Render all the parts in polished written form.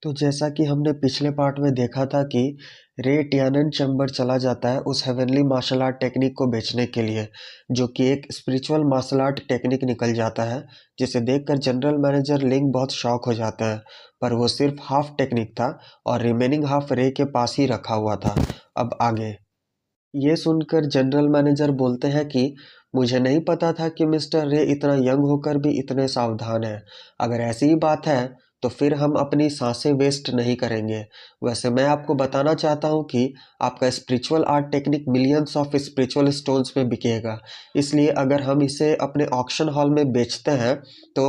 तो जैसा कि हमने पिछले पार्ट में देखा था कि रे टियानन चैम्बर चला जाता है उस हेवनली मार्शल आर्ट टेक्निक को बेचने के लिए, जो कि एक स्पिरिचुअल मार्शल आर्ट टेक्निक निकल जाता है, जिसे देखकर जनरल मैनेजर लिंग बहुत शॉक हो जाता है। पर वो सिर्फ हाफ टेक्निक था और रिमेनिंग हाफ रे के पास ही रखा हुआ था। अब आगे ये सुनकर जनरल मैनेजर बोलते हैं कि मुझे नहीं पता था कि मिस्टर रे इतना यंग होकर भी इतने सावधान हैं। अगर ऐसी ही बात है तो फिर हम अपनी सांसें वेस्ट नहीं करेंगे। वैसे मैं आपको बताना चाहता हूँ कि आपका spiritual art technique millions of spiritual stones में बिकेगा। इसलिए अगर हम इसे अपने ऑक्शन हॉल में बेचते हैं तो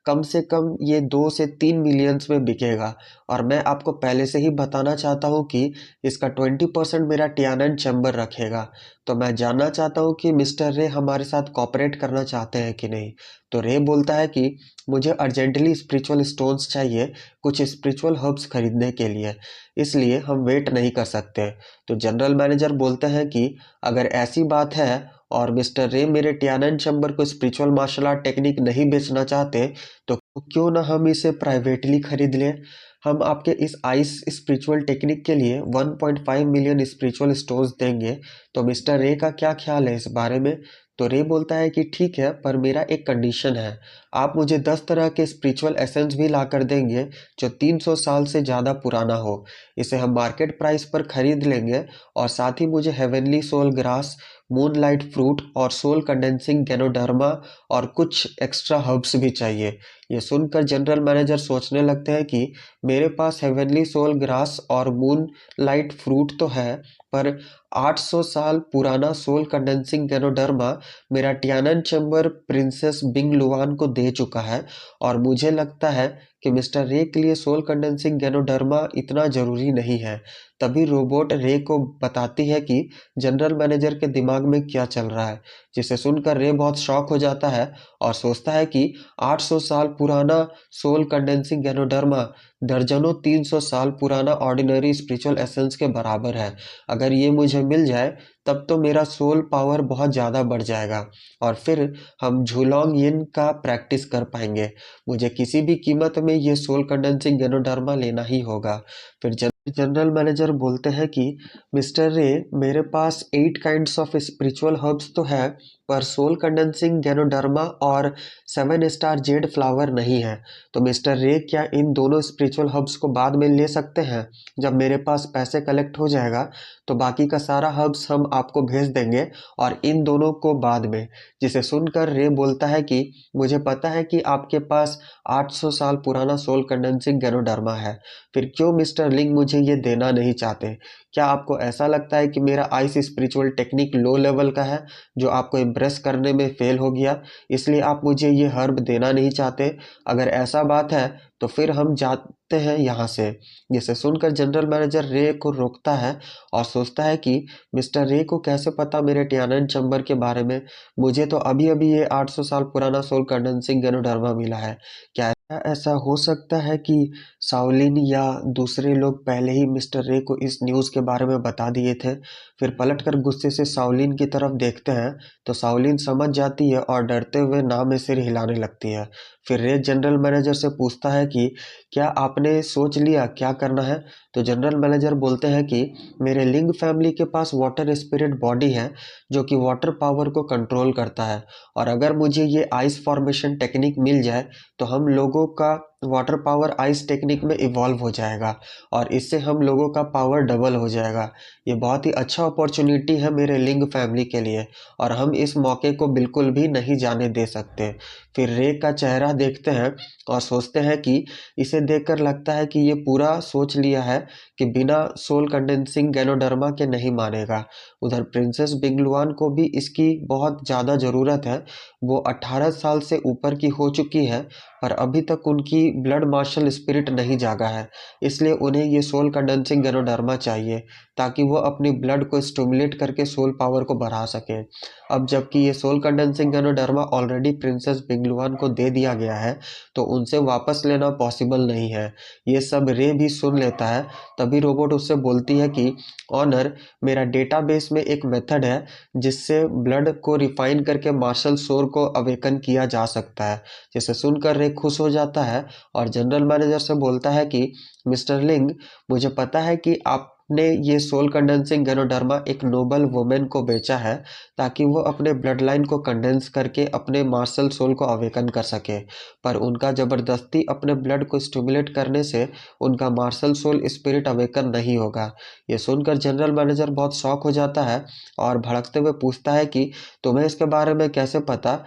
कम से कम ये 2 से 3 मिलियंस में बिकेगा। और मैं आपको पहले से ही बताना चाहता हूँ कि इसका 20% मेरा टियानन चैम्बर रखेगा। तो मैं जानना चाहता हूँ कि मिस्टर रे हमारे साथ कॉपरेट करना चाहते हैं कि नहीं। तो रे बोलता है कि मुझे अर्जेंटली स्पिरिचुअल स्टोन्स चाहिए कुछ स्पिरिचुअल हर्ब्स खरीदने के लिए, इसलिए हम वेट नहीं कर सकते। तो जनरल मैनेजर बोलते हैं कि अगर ऐसी बात है और मिस्टर रे मेरे टियानन चैम्बर को स्पिरिचुअल मार्शल आर्ट टेक्निक नहीं बेचना चाहते तो क्यों ना हम इसे प्राइवेटली खरीद लें। हम आपके इस आइस स्पिरिचुअल टेक्निक के लिए 1.5 मिलियन स्पिरिचुअल स्टोन्स देंगे। तो मिस्टर रे का क्या ख्याल है इस बारे में। तो रे बोलता है कि ठीक है, पर मेरा एक कंडीशन है। आप मुझे 10 तरह के स्पिरिचुअल एसेंस भी ला कर देंगे जो 300 साल से ज़्यादा पुराना हो। इसे हम मार्केट प्राइस पर खरीद लेंगे। और साथ ही मुझे heavenly soul grass, moonlight fruit और सोल कंडेंसिंग गैनोडर्मा और कुछ एक्स्ट्रा हर्ब्स भी चाहिए। ये सुनकर जनरल मैनेजर सोचने लगते हैं कि मेरे पास हेवनली सोल ग्रास और मून लाइट फ्रूट तो है, पर 800 साल पुराना सोल कंडेंसिंग गैनोडर्मा मेरा टियानन चैम्बर प्रिंसेस बिंग लुआन को दे चुका है। और मुझे लगता है कि मिस्टर रे के लिए सोल कंडेंसिंग गैनोडर्मा इतना ज़रूरी नहीं है। तभी रोबोट रे को बताती है कि जनरल मैनेजर के दिमाग में क्या चल रहा है, जिसे सुनकर रे बहुत शॉक हो जाता है और सोचता है कि 800 साल पुराना सोल कंडेंसिंग गैनोडर्मा दर्जनों 300 साल पुराना ऑर्डिनरी स्पिरिचुअल एसेंस के बराबर है। अगर ये मुझे मिल जाए तब तो मेरा सोल पावर बहुत ज़्यादा बढ़ जाएगा और फिर हम झूलोंग यिन का प्रैक्टिस कर पाएंगे। मुझे किसी भी कीमत में ये सोल कंडेंसिंग गैनोडर्मा लेना ही होगा। फिर जनरल मैनेजर बोलते हैं कि मिस्टर रे, मेरे पास 8 काइंड्स ऑफ स्पिरिचुअल हर्ब्स तो है, पर सोल कंडेंसिंग गैनोडर्मा और 7 स्टार जेड फ्लावर नहीं है। तो मिस्टर रे, क्या इन दोनों स्पिरिचुअल हर्ब्स को बाद में ले सकते हैं। जब मेरे पास पैसे कलेक्ट हो जाएगा तो बाकी का सारा हर्ब्स हम आपको भेज देंगे और इन दोनों को बाद में। जिसे सुनकर रे बोलता है कि मुझे पता है कि आपके पास 800 साल पुराना सोल कंडेंसिंग गैनोडर्मा है, फिर क्यों मिस्टर लिंग मुझे ये देना नहीं चाहते। क्या आपको ऐसा लगता है कि मेरा ice spiritual technique low level का है जो आपको इम्प्रेस करने में फेल हो गया, इसलिए आप मुझे ये हर्ब देना नहीं चाहते। अगर ऐसा बात है तो फिर हम जाते हैं यहाँ से। जिसे सुनकर जनरल मैनेजर रे को रोकता है और सोचता है कि मिस्टर रे को कैसे पता मेरे टियानन चैम्बर के बारे में। मुझे तो अभी अभी ये 800 साल पुराना सोल कंडेंसिंग गैनोडर्मा मिला है। क्या ऐसा हो सकता है कि साओलिन या दूसरे लोग पहले ही मिस्टर रे को इस न्यूज़ के बारे में बता दिए थे। फिर पलटकर गुस्से से साओलिन की तरफ देखते हैं तो साओलिन समझ जाती है और डरते हुए नाव में सिर हिलाने लगती है। फिर रे जनरल मैनेजर से पूछता है कि क्या आपने सोच लिया क्या करना है। तो जनरल मैनेजर बोलते हैं कि मेरे लिंग फैमिली के पास वाटर स्पिरिट बॉडी है जो कि वाटर पावर को कंट्रोल करता है। और अगर मुझे ये आइस फॉर्मेशन टेक्निक मिल जाए तो हम लोगों का वाटर पावर आइस टेक्निक में इवॉल्व हो जाएगा और इससे हम लोगों का पावर डबल हो जाएगा। ये बहुत ही अच्छा अपॉर्चुनिटी है मेरे लिंग फैमिली के लिए और हम इस मौके को बिल्कुल भी नहीं जाने दे सकते। फिर रे का चेहरा देखते हैं और सोचते हैं कि इसे देखकर लगता है कि ये पूरा सोच लिया है कि बिना सोल कंडेंसिंग गैनोडर्मा के नहीं मानेगा। उधर प्रिंसेस बिंगलुआन को भी इसकी बहुत ज़्यादा ज़रूरत है। वो 18 साल से ऊपर की हो चुकी है पर अभी तक उनकी ब्लड मार्शल स्पिरिट नहीं जागा है, इसलिए उन्हें ये सोल कंडेंसिंग गैनोडर्मा चाहिए ताकि वो अपनी ब्लड को स्टिमुलेट करके सोल पावर को बढ़ा सकें। अब जबकि ये soul condensing Ganoderma already princess Bingluan को दे दिया गया है तो उनसे वापस लेना पॉसिबल नहीं है। ये सब रे भी सुन लेता है। तभी रोबोट उससे बोलती है कि ऑनर, मेरा डेटाबेस में एक मेथड है जिससे ब्लड को रिफाइन करके मार्शल सोल को अवेकन किया जा सकता है। जिसे सुनकर रे खुश हो जाता है और जनरल मैनेजर से बोलता है कि मिस्टर लिंग, मुझे पता है कि आपने ये सोल कंडेंसिंग गैनोडर्मा एक नोबल वुमेन को बेचा है ताकि वो अपने ब्लड लाइन को कंडेंस करके अपने मार्शल सोल को अवेकन कर सके, पर उनका ज़बरदस्ती अपने ब्लड को स्टिमुलेट करने से उनका मार्शल सोल स्पिरिट अवेकन नहीं होगा। ये सुनकर जनरल मैनेजर बहुत शॉक हो जाता है और भड़कते हुए पूछता है कि तुम्हें इसके बारे में कैसे पता।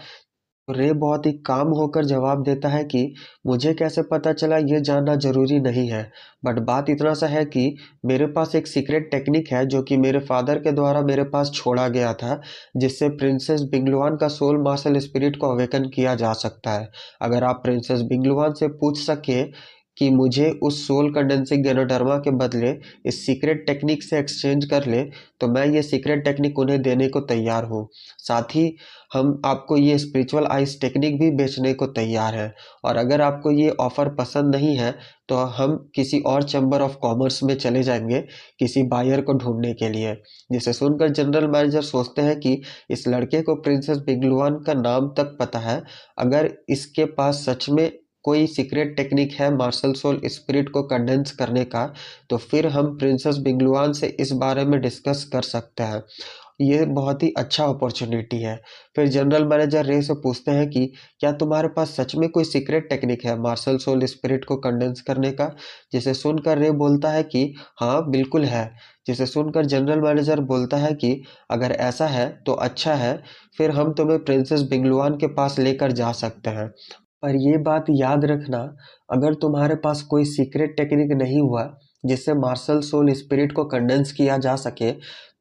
रे बहुत ही काम होकर जवाब देता है कि मुझे कैसे पता चला ये जानना जरूरी नहीं है, बट बात इतना सा है कि मेरे पास एक सीक्रेट टेक्निक है जो कि मेरे फादर के द्वारा मेरे पास छोड़ा गया था, जिससे प्रिंसेस बिंगलुआन का सोल मार्शल स्पिरिट को अवेकन किया जा सकता है। अगर आप प्रिंसेस बिंगलुआन से पूछ सके कि मुझे उस सोल कंडेंसिंग गैनोडर्मा के बदले इस सीक्रेट टेक्निक से एक्सचेंज कर ले, तो मैं ये सीक्रेट टेक्निक उन्हें देने को तैयार हूँ। साथ ही हम आपको ये स्पिरिचुअल आइस टेक्निक भी बेचने को तैयार है, और अगर आपको ये ऑफ़र पसंद नहीं है तो हम किसी और चैम्बर ऑफ कॉमर्स में चले जाएंगे किसी बायर को ढूंढने के लिए। जिसे सुनकर जनरल मैनेजर सोचते हैं कि इस लड़के को प्रिंसेस बिंगलुआन का नाम तक पता है। अगर इसके पास सच में कोई सीक्रेट टेक्निक है मार्शल सोल स्पिरिट को कंडेंस करने का, तो फिर हम प्रिंसेस बिंगलुआन से इस बारे में डिस्कस कर सकते हैं। ये बहुत ही अच्छा अपॉर्चुनिटी है। फिर जनरल मैनेजर रे से पूछते हैं कि क्या तुम्हारे पास सच में कोई सीक्रेट टेक्निक है मार्शल सोल स्पिरिट को कंडेंस करने का। जिसे सुनकर रे बोलता है कि हाँ बिल्कुल है। जिसे सुनकर जनरल मैनेजर बोलता है कि अगर ऐसा है तो अच्छा है, फिर हम तुम्हें प्रिंसेस बिंगलुआन के पास लेकर जा सकते हैं। पर ये बात याद रखना, अगर तुम्हारे पास कोई सीक्रेट टेक्निक नहीं हुआ जिससे मार्शल सोल स्पिरिट को कंडेंस किया जा सके,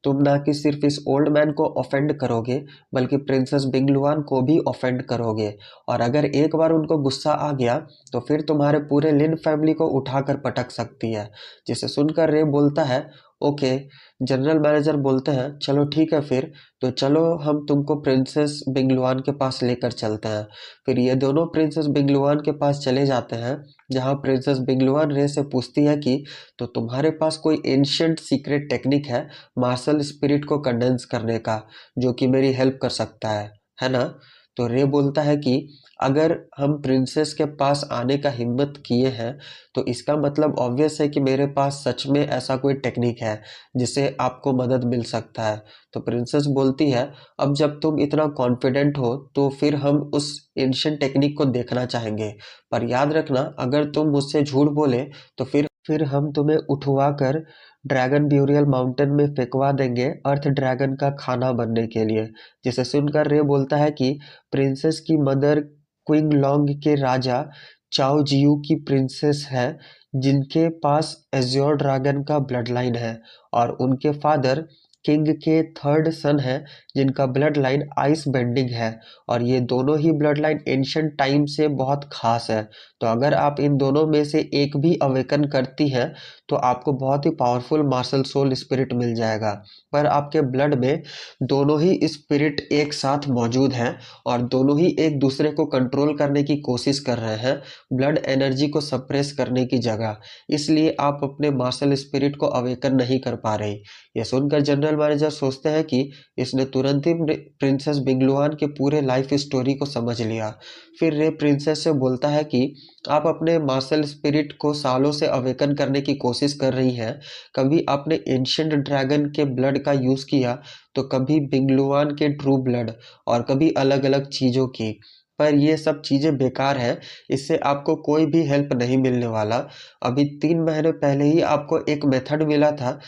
तुम ना कि सिर्फ इस ओल्ड मैन को ऑफेंड करोगे बल्कि प्रिंसेस बिंगलुआन को भी ऑफेंड करोगे। और अगर एक बार उनको गुस्सा आ गया तो फिर तुम्हारे पूरे लिन फैमिली को उठाकर पटक सकती है। जिसे सुनकर रे बोलता है ओके। जनरल मैनेजर बोलते हैं चलो ठीक है फिर, तो चलो हम तुमको प्रिंसेस बिंगलुआन के पास लेकर चलते हैं। फिर ये दोनों प्रिंसेस बिंगलुआन के पास चले जाते हैं, जहाँ प्रिंसेस बिंगलुआन रे से पूछती है कि तो तुम्हारे पास कोई एंशिएंट सीक्रेट टेक्निक है मार्शल स्पिरिट को कंडेंस करने का जो कि मेरी हेल्प कर सकता है ना। तो रे बोलता है कि अगर हम प्रिंसेस के पास आने का हिम्मत किए हैं तो इसका मतलब ऑब्वियस है कि मेरे पास सच में ऐसा कोई टेक्निक है जिससे आपको मदद मिल सकता है। तो प्रिंसेस बोलती है अब जब तुम इतना कॉन्फिडेंट हो तो फिर हम उस एंशिएंट टेक्निक को देखना चाहेंगे, पर याद रखना अगर तुम मुझसे झूठ बोले तो फिर हम तुम्हें उठवा कर ड्रैगन ब्यूरियल माउंटेन में फेंकवा देंगे अर्थ ड्रैगन का खाना बनने के लिए। जिसे सुनकर रे बोलता है कि प्रिंसेस की मदर क्विंग लॉन्ग के राजा चाओ जियू की प्रिंसेस है जिनके पास एज्योर ड्रैगन का ब्लड लाइन है, और उनके फादर किंग के थर्ड सन है जिनका ब्लड लाइन आइस बेंडिंग है, और ये दोनों ही ब्लड लाइन एंशिएंट टाइम से बहुत खास है। तो अगर आप इन दोनों में से एक भी अवेकन करती हैं तो आपको बहुत ही पावरफुल मार्शल सोल स्पिरिट मिल जाएगा। पर आपके ब्लड में दोनों ही स्पिरिट एक साथ मौजूद हैं और दोनों ही एक दूसरे को कंट्रोल करने की कोशिश कर रहे हैं ब्लड एनर्जी को सप्रेस करने की जगह, इसलिए आप अपने मार्शल स्पिरिट को अवेकन नहीं कर पा रही। ये सुनकर जनरल मैनेजर सोचते हैं कि इसने तुरंत ही प्रिंसेस बिंगलुआन के पूरे लाइफ स्टोरी को समझ लिया। फिर रे प्रिंसेस से बोलता है कि आप अपने मार्शल स्पिरिट को सालों से अवेकन करने की कोशिश कर रही हैं। कभी आपने एंशिएंट ड्रैगन के ब्लड का यूज़ किया तो कभी बिंगलुआन के ट्रू ब्लड और कभी अलग अलग चीज़ों की, पर ये सब चीज़ें बेकार है, इससे आपको कोई भी हेल्प नहीं मिलने वाला। अभी 3 महीने पहले ही आपको एक मेथड मिला था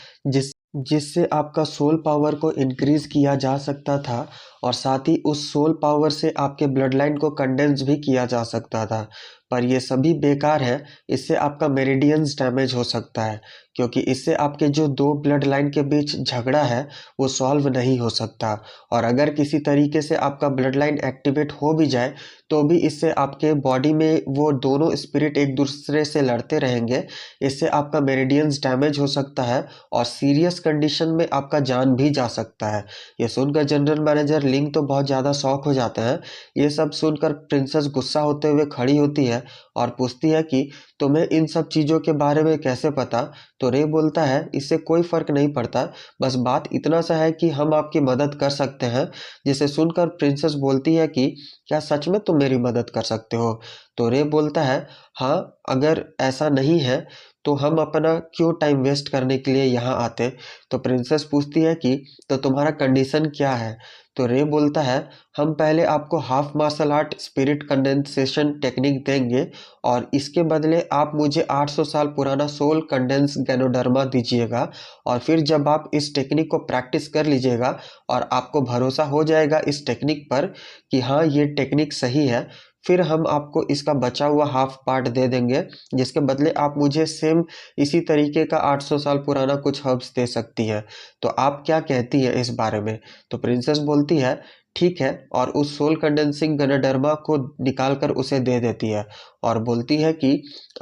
जिससे आपका सोल पावर को इंक्रीज किया जा सकता था, और साथ ही उस सोल पावर से आपके ब्लड लाइन को कंडेंस भी किया जा सकता था, पर ये सभी बेकार है। इससे आपका मेरिडियंस डैमेज हो सकता है क्योंकि इससे आपके जो दो ब्लड लाइन के बीच झगड़ा है वो सॉल्व नहीं हो सकता, और अगर किसी तरीके से आपका ब्लड लाइन एक्टिवेट हो भी जाए तो भी इससे आपके बॉडी में वो दोनों स्पिरिट एक दूसरे से लड़ते रहेंगे। इससे आपका मेरिडियंस डैमेज हो सकता है और सीरियस कंडीशन में आपका जान भी जा सकता है। ये सुनकर जनरल मैनेजर लिंग तो बहुत ज़्यादा शॉक हो जाते हैं। ये सब सुनकर प्रिंसेस गुस्सा होते हुए खड़ी होती है है और पूछती है कि तुम्हें इन सब चीज़ों के बारे में कैसे पता। तो रे बोलता है इससे कोई फर्क नहीं पड़ता, बस बात इतना सा है कि हम आपकी मदद कर सकते हैं। जिसे सुनकर प्रिंसेस बोलती है कि क्या सच में तुम मेरी मदद कर सकते हो। तो रे बोलता है हाँ, अगर ऐसा नहीं है तो हम अपना क्यों टाइम वेस्ट करने के लिए यहाँ आते। तो प्रिंसेस पूछती है कि तो तुम्हारा कंडीशन क्या है। तो रे बोलता है हम पहले आपको half martial art spirit condensation technique देंगे और इसके बदले आप मुझे 800 साल पुराना सोल कंडेंस गैनोडर्मा दीजिएगा। और फिर जब आप इस टेक्निक को प्रैक्टिस कर लीजिएगा और आपको भरोसा हो जाएगा इस टेक्निक पर कि हाँ ये टेक्निक सही है, फिर हम आपको इसका बचा हुआ हाफ पार्ट दे देंगे, जिसके बदले आप मुझे सेम इसी तरीके का 800 साल पुराना कुछ हर्ब्स दे सकती हैं। तो आप क्या कहती है इस बारे में। तो प्रिंसेस बोलती है ठीक है, और उस सोल कंडेंसिंग गनोडर्मा को निकाल कर उसे दे देती है और बोलती है कि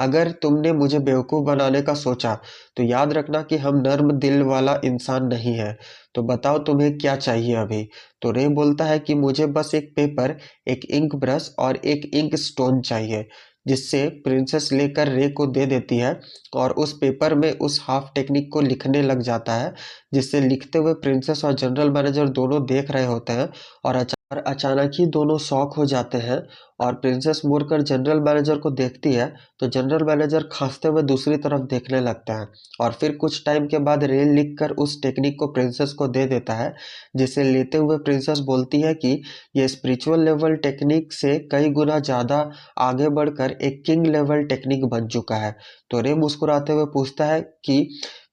अगर तुमने मुझे बेवकूफ़ बनाने का सोचा तो याद रखना कि हम नर्म दिल वाला इंसान नहीं है। तो बताओ तुम्हें क्या चाहिए अभी। तो रे बोलता है कि मुझे बस एक पेपर, एक इंक ब्रश और एक इंक स्टोन चाहिए। जिससे प्रिंसेस लेकर रे को दे देती है और उस पेपर में उस हाफ टेक्निक को लिखने लग जाता है। जिससे लिखते हुए प्रिंसेस और जनरल मैनेजर दोनों देख रहे होते हैं और अचानक ही दोनों शॉक हो जाते हैं। और प्रिंसेस मुड़कर जनरल मैनेजर को देखती है तो जनरल मैनेजर खांसते हुए दूसरी तरफ देखने लगता है। और फिर कुछ टाइम के बाद रे लिखकर उस टेक्निक को प्रिंसेस को दे देता है। जिसे लेते हुए प्रिंसेस बोलती है कि ये स्पिरिचुअल लेवल टेक्निक से कई गुना ज़्यादा आगे बढ़कर एक किंग लेवल टेक्निक बन चुका है। तो रे मुस्कुराते हुए पूछता है कि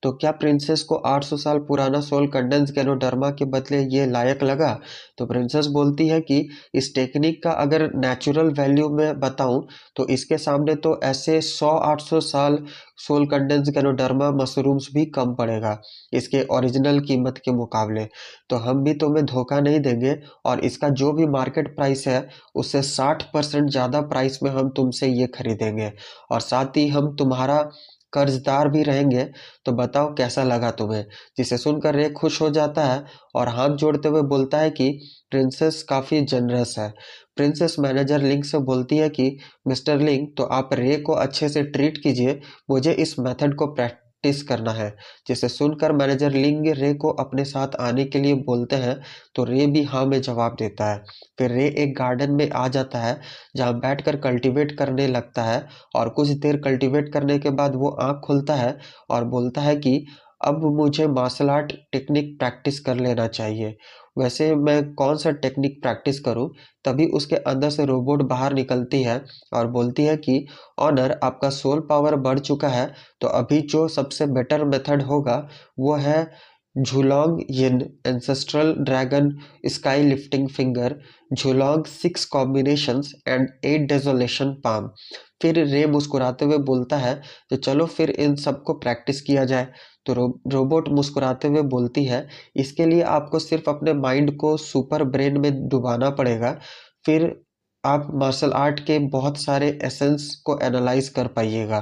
तो क्या प्रिंसेस को 800 साल पुराना सोल कंडेंस गैनोडर्मा के बदले ये लायक लगा। तो प्रिंसेस बोलती है कि इस टेक्निक का अगर नेचुरल वैल्यू में बताऊं तो इसके सामने तो ऐसे 100-800 साल सोल कंडेंस गैनोडर्मा मशरूम्स भी कम पड़ेगा इसके ओरिजिनल कीमत के मुकाबले। तो हम भी तुम्हें धोखा नहीं देंगे और इसका जो भी मार्केट प्राइस है उससे 60% ज़्यादा प्राइस में हम तुमसे ये खरीदेंगे और साथ ही हम तुम्हारा कर्जदार भी रहेंगे। तो बताओ कैसा लगा तुम्हें। जिसे सुनकर रे खुश हो जाता है और हाथ जोड़ते हुए बोलता है कि प्रिंसेस काफ़ी जनरस है। प्रिंसेस मैनेजर लिंग से बोलती है कि मिस्टर लिंग तो आप रे को अच्छे से ट्रीट कीजिए, मुझे इस मेथड को प्रैक्टिस करना है। जिसे सुनकर मैनेजर लिंग रे को अपने साथ आने के लिए बोलते हैं तो रे भी हाँ में जवाब देता है। फिर रे एक गार्डन में आ जाता है जहाँ बैठकर कल्टीवेट करने लगता है और कुछ देर कल्टीवेट करने के बाद वो आँख खोलता है और बोलता है कि अब मुझे मार्शल आर्ट टेक्निक प्रैक्टिस कर लेना चाहिए। वैसे मैं कौन सा टेक्निक प्रैक्टिस करूं। तभी उसके अंदर से रोबोट बाहर निकलती है और बोलती है कि ऑनर आपका सोल पावर बढ़ चुका है, तो अभी जो सबसे बेटर मेथड होगा वो है Zhulong Yin ancestral dragon sky lifting finger Zhulong 6 combinations and 8 desolation palm. फिर रे मुस्कुराते हुए बोलता है तो चलो फिर इन सबको प्रैक्टिस किया जाए। तो रोबोट मुस्कुराते हुए बोलती है इसके लिए आपको सिर्फ अपने माइंड को सुपर ब्रेन में डुबाना पड़ेगा, फिर आप मार्शल आर्ट के बहुत सारे एसेंस को एनालाइज कर पाइएगा।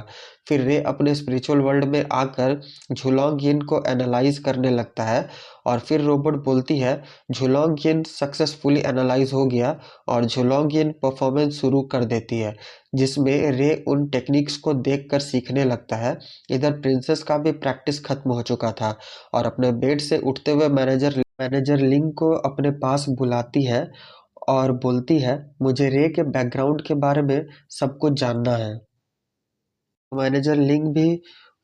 फिर रे अपने स्पिरिचुअल वर्ल्ड में आकर झुलॉन्ग यिन को एनालाइज करने लगता है और फिर रोबोट बोलती है झुलॉन्ग यिन सक्सेसफुली एनालाइज हो गया और झुलॉन्ग यिन परफॉर्मेंस शुरू कर देती है जिसमें रे उन टेक्निक्स को देखकर सीखने लगता है। इधर प्रिंसेस का भी प्रैक्टिस खत्म हो चुका था और अपने बेड से उठते हुए मैनेजर लिंग को अपने पास बुलाती है और बोलती है मुझे रे के बैकग्राउंड के बारे में सब कुछ जानना है। मैनेजर लिंग भी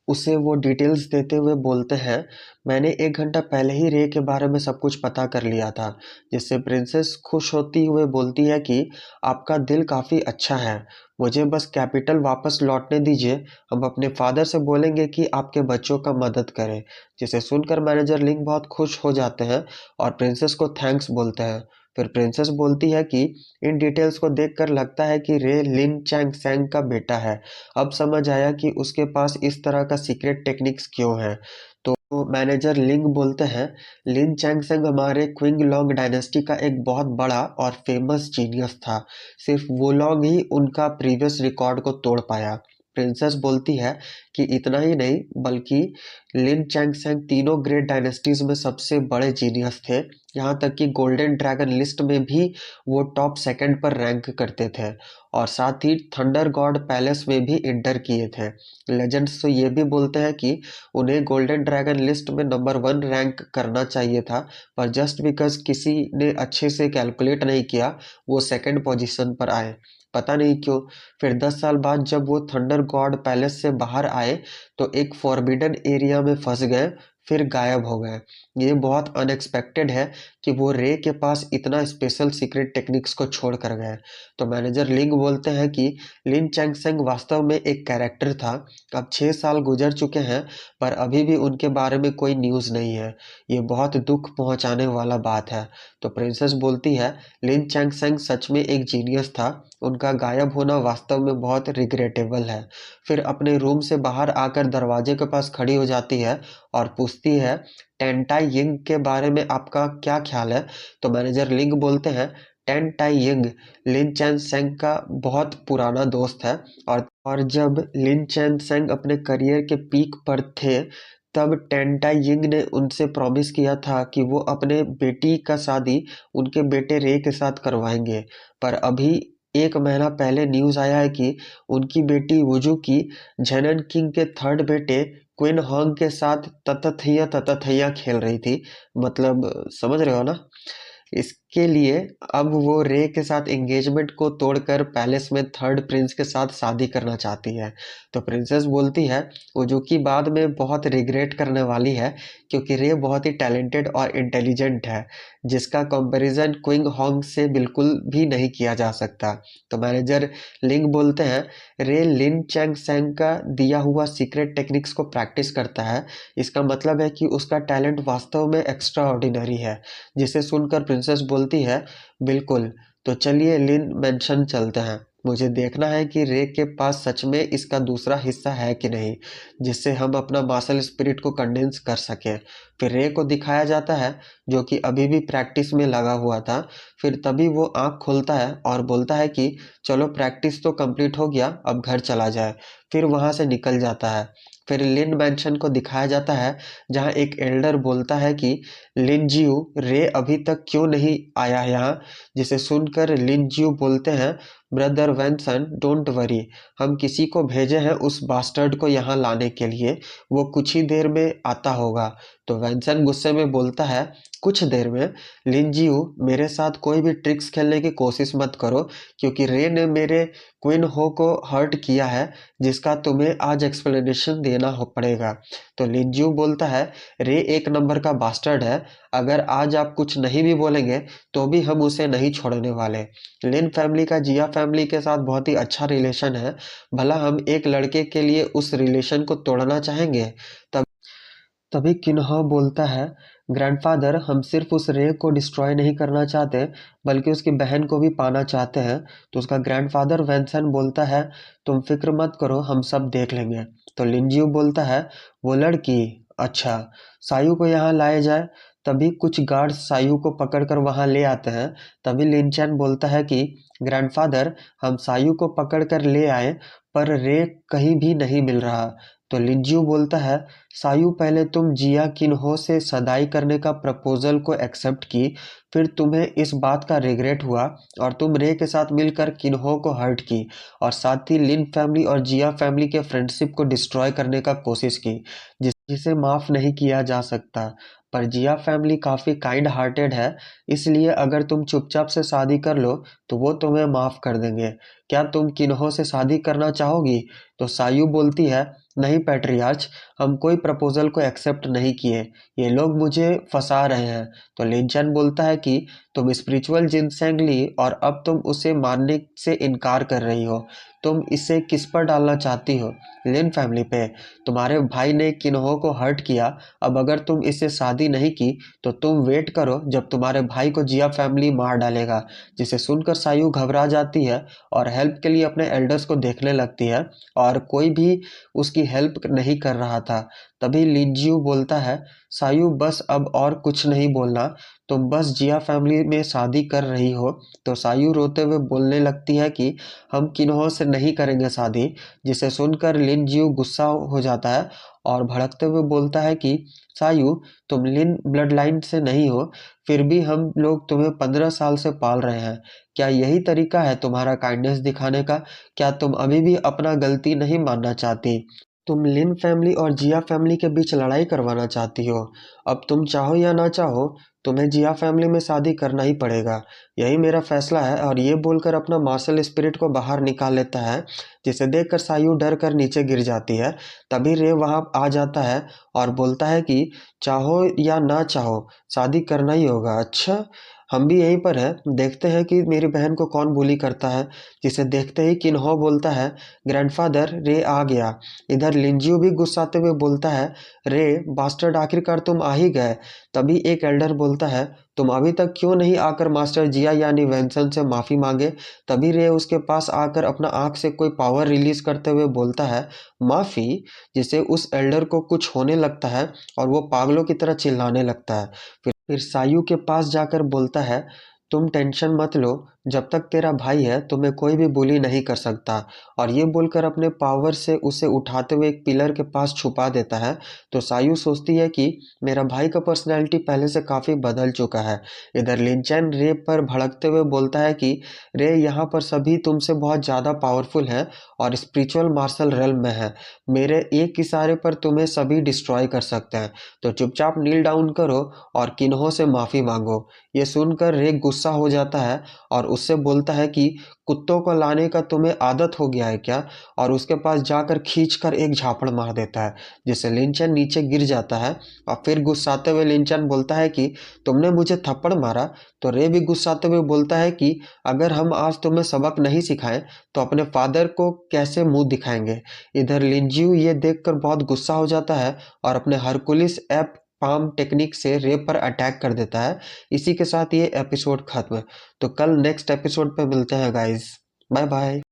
उसे वो डिटेल्स देते हुए बोलते हैं मैंने 1 घंटा पहले ही रे के बारे में सब कुछ पता कर लिया था। जिससे प्रिंसेस खुश होती हुए बोलती है कि आपका दिल काफ़ी अच्छा है, मुझे बस कैपिटल वापस लौटने दीजिए, हम अपने फादर से बोलेंगे कि आपके बच्चों का मदद करें। जिसे सुनकर मैनेजर लिंग बहुत खुश हो जाते हैं और प्रिंसेस को थैंक्स बोलते हैं। फिर प्रिंसेस बोलती है कि इन डिटेल्स को देखकर लगता है कि रे लिन चैंग सैंग का बेटा है, अब समझ आया कि उसके पास इस तरह का सीक्रेट टेक्निक्स क्यों है। तो मैनेजर लिंग बोलते हैं लिन चैंगसेंग हमारे क्विंग लॉन्ग डायनेस्टी का एक बहुत बड़ा और फेमस जीनियस था, सिर्फ वो लॉन्ग ही उनका प्रीवियस रिकॉर्ड को तोड़ पाया। प्रिंसेस बोलती है कि इतना ही नहीं बल्कि लिन चैंगसेंग तीनों ग्रेट डायनेस्टीज में सबसे बड़े जीनियस थे। यहाँ तक कि गोल्डन ड्रैगन लिस्ट में भी वो टॉप सेकंड पर रैंक करते थे और साथ ही थंडर गॉड पैलेस में भी इंटर किए थे। लेजेंड्स तो ये भी बोलते हैं कि उन्हें गोल्डन ड्रैगन लिस्ट में नंबर 1 रैंक करना चाहिए था, पर जस्ट बिकॉज किसी ने अच्छे से कैलकुलेट नहीं किया वो सेकंड पोजीशन पर आए। पता नहीं क्यों। फिर 10 साल बाद जब वो थंडर गॉड पैलेस से बाहर आए तो एक फॉरबिडन एरिया में फंस गए, फिर गायब हो गए। ये बहुत अनएक्सपेक्टेड है कि वो रे के पास इतना स्पेशल सीक्रेट टेक्निक्स को छोड़ कर गए। तो मैनेजर लिंग बोलते हैं कि लिन चैंगसेंग वास्तव में एक कैरेक्टर था। अब 6 साल गुजर चुके हैं पर अभी भी उनके बारे में कोई न्यूज़ नहीं है। ये बहुत दुख पहुंचाने वाला बात है। तो प्रिंसेस बोलती है लिन चैंगसेंग सच में एक जीनियस था, उनका गायब होना वास्तव में बहुत रिग्रेटेबल है। फिर अपने रूम से बाहर आकर दरवाजे के पास खड़ी हो जाती है और पूछती है टेंटाई यिंग के बारे में आपका क्या ख्याल है। तो मैनेजर लिंग बोलते हैं टेंटाई यिंग लिन चैन सेंग का बहुत पुराना दोस्त है और जब लिन चैन सेंग अपने करियर के पीक पर थे तब टेंटाई यिंग ने उनसे प्रॉमिस किया था कि वो अपने बेटी का शादी उनके बेटे रे के साथ करवाएंगे। पर अभी 1 महीना पहले न्यूज़ आया है कि उनकी बेटी वुजू की झेनन किंग के थर्ड बेटे क्विन हॉन्ग के साथ ततथैया ततथैया खेल रही थी। मतलब समझ रहे हो ना। इसके लिए अब वो रे के साथ एंगेजमेंट को तोड़कर पैलेस में थर्ड प्रिंस के साथ शादी करना चाहती है। तो प्रिंसेस बोलती है उजुकी बाद में बहुत रिग्रेट करने वाली है क्योंकि रे बहुत ही टैलेंटेड और इंटेलिजेंट है जिसका कंपैरिजन क्विंग हॉन्ग से बिल्कुल भी नहीं किया जा सकता। तो मैनेजर लिंग बोलते हैं रे लिन चैंग सेंग का दिया हुआ सीक्रेट टेक्निक्स को प्रैक्टिस करता है। इसका मतलब है कि उसका टैलेंट वास्तव में एक्स्ट्रा ऑर्डिनरी है। जिसे सुनकर प्रिंसेस बोलती है बिल्कुल। तो चलिए लिन मेंशन चलते हैं। मुझे देखना है कि रे के पास सच में इसका दूसरा हिस्सा है कि नहीं जिससे हम अपना मार्शल स्पिरिट को कंडेंस कर सकें। फिर रे को दिखाया जाता है जो कि अभी भी प्रैक्टिस में लगा हुआ था। फिर तभी वो आँख खोलता है और बोलता है कि चलो प्रैक्टिस तो कंप्लीट हो गया, अब घर चला जाए। फिर वहाँ से निकल जाता है। फिर लिन मैंशन को दिखाया जाता है जहाँ एक एल्डर बोलता है कि लिन जियो रे अभी तक क्यों नहीं आया यहाँ। जिसे सुनकर लिन जियो बोलते हैं ब्रदर वैनसन डोंट वरी, हम किसी को भेजे हैं उस बास्टर्ड को यहाँ लाने के लिए, वो कुछ ही देर में आता होगा। तो वैनसन गुस्से में बोलता है कुछ देर में। लिन जियो मेरे साथ कोई भी ट्रिक्स खेलने की कोशिश मत करो क्योंकि रे ने मेरे क्विन हो को हर्ट किया है जिसका तुम्हें आज एक्सप्लेनेशन देना हो पड़ेगा। तो लिन जियो बोलता है रे एक नंबर का बास्टर्ड है, अगर आज आप कुछ नहीं भी बोलेंगे तो भी हम उसे नहीं छोड़ने वाले। लिन फैमिली का जिया फैमिली के साथ बहुत ही अच्छा रिलेशन है, भला हम एक लड़के के लिए उस रिलेशन को तोड़ना चाहेंगे। तब तभी किन्हो बोलता है ग्रैंडफादर हम सिर्फ उस रे को डिस्ट्रॉय नहीं करना चाहते बल्कि उसकी बहन को भी पाना चाहते हैं। तो उसका ग्रैंडफादर वैनसन बोलता है तुम फिक्र मत करो, हम सब देख लेंगे। तो लिनजियो बोलता है वो लड़की, अच्छा सायू को यहाँ लाया जाए। तभी कुछ गार्ड्स सायू को पकड़कर वहाँ ले आते हैं। तभी लिनचैन बोलता है कि ग्रैंडफादर हम सायू को पकड़कर ले आए पर रे कहीं भी नहीं मिल रहा। तो लिनजियो बोलता है सायू पहले तुम जिया किन्हो से सगाई करने का प्रपोजल को एक्सेप्ट की, फिर तुम्हें इस बात का रिग्रेट हुआ और तुम रे के साथ मिलकर किन्हो को हर्ट की और साथ ही लिन फैमिली और जिया फैमिली के फ्रेंडशिप को डिस्ट्रॉय करने का कोशिश की जिसे माफ नहीं किया जा सकता। पर जिया फैमिली काफी काइंड हार्टेड है, इसलिए अगर तुम चुपचाप से शादी कर लो तो वो तुम्हें माफ कर देंगे। क्या तुम किन्हो से शादी करना चाहोगी? तो सायू बोलती है नहीं पैट्रियार्च, हम कोई प्रपोजल को एक्सेप्ट नहीं किए, ये लोग मुझे फंसा रहे हैं। तो लिनचैन बोलता है कि तुम स्पिरिचुअल जिनसेंग ली और अब तुम उसे मानने से इनकार कर रही हो। तुम इसे किस पर डालना चाहती हो? लिन फैमिली पे। तुम्हारे भाई ने किन्हो को हर्ट किया, अब अगर तुम इससे शादी नहीं की तो तुम वेट करो जब तुम्हारे भाई को जिया फैमिली मार डालेगा। जिसे सुनकर सायू घबरा जाती है और हेल्प के लिए अपने एल्डर्स को देखने लगती है और कोई भी उसकी हेल्प नहीं कर रहा था। तभी लिनजियो बोलता है सायू बस अब और कुछ नहीं बोलना, तुम बस जिया फैमिली में शादी कर रही हो। तो सायू रोते हुए बोलने लगती है कि हम किन्हों से नहीं करेंगे शादी, जिसे सुनकर लिन जियो गुस्सा हो जाता है और भड़कते हुए बोलता है कि सायू, तुम लिन ब्लड लाइन से नहीं हो, फिर भी हम लोग तुम्हें 15 साल से पाल रहे हैं। क्या यही तरीका है तुम्हारा काइंडनेस दिखाने का? क्या तुम अभी भी अपना गलती नहीं मानना चाहती? तुम लिन फैमिली और जिया फैमिली के बीच लड़ाई करवाना चाहती हो। अब तुम चाहो या ना चाहो, तुम्हें जिया फैमिली में शादी करना ही पड़ेगा। यही मेरा फैसला है। और ये बोलकर अपना मार्शल स्पिरिट को बाहर निकाल लेता है, जिसे देखकर सायू डर कर नीचे गिर जाती है। तभी रे वहां आ जाता है और बोलता है कि चाहो या ना चाहो, शादी करना ही होगा। अच्छा, हम भी यहीं पर हैं, देखते हैं कि मेरी बहन को कौन bully करता है। जिसे देखते ही किन्हो बोलता है, ग्रैंडफादर, रे आ गया। इधर लिंजियो भी गुस्साते हुए बोलता है, रे बास्टर्ड, आखिरकार तुम आ ही गए। तभी एक एल्डर बोलता है, तुम अभी तक क्यों नहीं आकर मास्टर जिया यानी वेंसन से माफी मांगे? तभी रे उसके पास आकर अपना आंख से कोई पावर रिलीज करते हुए बोलता है, माफी? जिसे उस एल्डर को कुछ होने लगता है और वो पागलों की तरह चिल्लाने लगता है। फिर सायू के पास जाकर बोलता है, तुम टेंशन मत लो, जब तक तेरा भाई है तुम्हें कोई भी bully नहीं कर सकता। और ये बोलकर अपने पावर से उसे उठाते हुए एक पिलर के पास छुपा देता है। तो सायू सोचती है कि मेरा भाई का पर्सनैलिटी पहले से काफ़ी बदल चुका है। इधर लिंचैन रे पर भड़कते हुए बोलता है कि रे, यहाँ पर सभी तुमसे बहुत ज़्यादा पावरफुल हैं और स्पिरिचुअल मार्शल रेल्म में है। मेरे एक इशारे पर तुम्हें सभी डिस्ट्रॉय कर सकते हैं। तो चुपचाप नील डाउन करो और किन्हों से माफ़ी मांगो। ये सुनकर रे गुस्सा हो जाता है और उससे बोलता है कि कुत्तों को लाने का तुम्हें आदत हो गया है क्या? और उसके पास जाकर खींचकर एक झापड़ मार देता है, जिससे लिंचन नीचे गिर जाता है। और फिर गुस्साते हुए लिंचन बोलता है कि तुमने मुझे थप्पड़ मारा। तो रे भी गुस्साते हुए बोलता है कि अगर हम आज तुम्हें सबक नहीं सिखाएं तो अपने फादर को कैसे मुंह दिखाएंगे? इधर लिंजियो ये देखकर बहुत गुस्सा हो जाता है और अपने हरकुलिस ऐप पाम टेक्निक से रे पर अटैक कर देता है। इसी के साथ ये एपिसोड खत्म। तो कल नेक्स्ट एपिसोड पे मिलते हैं गाइस। Bye bye.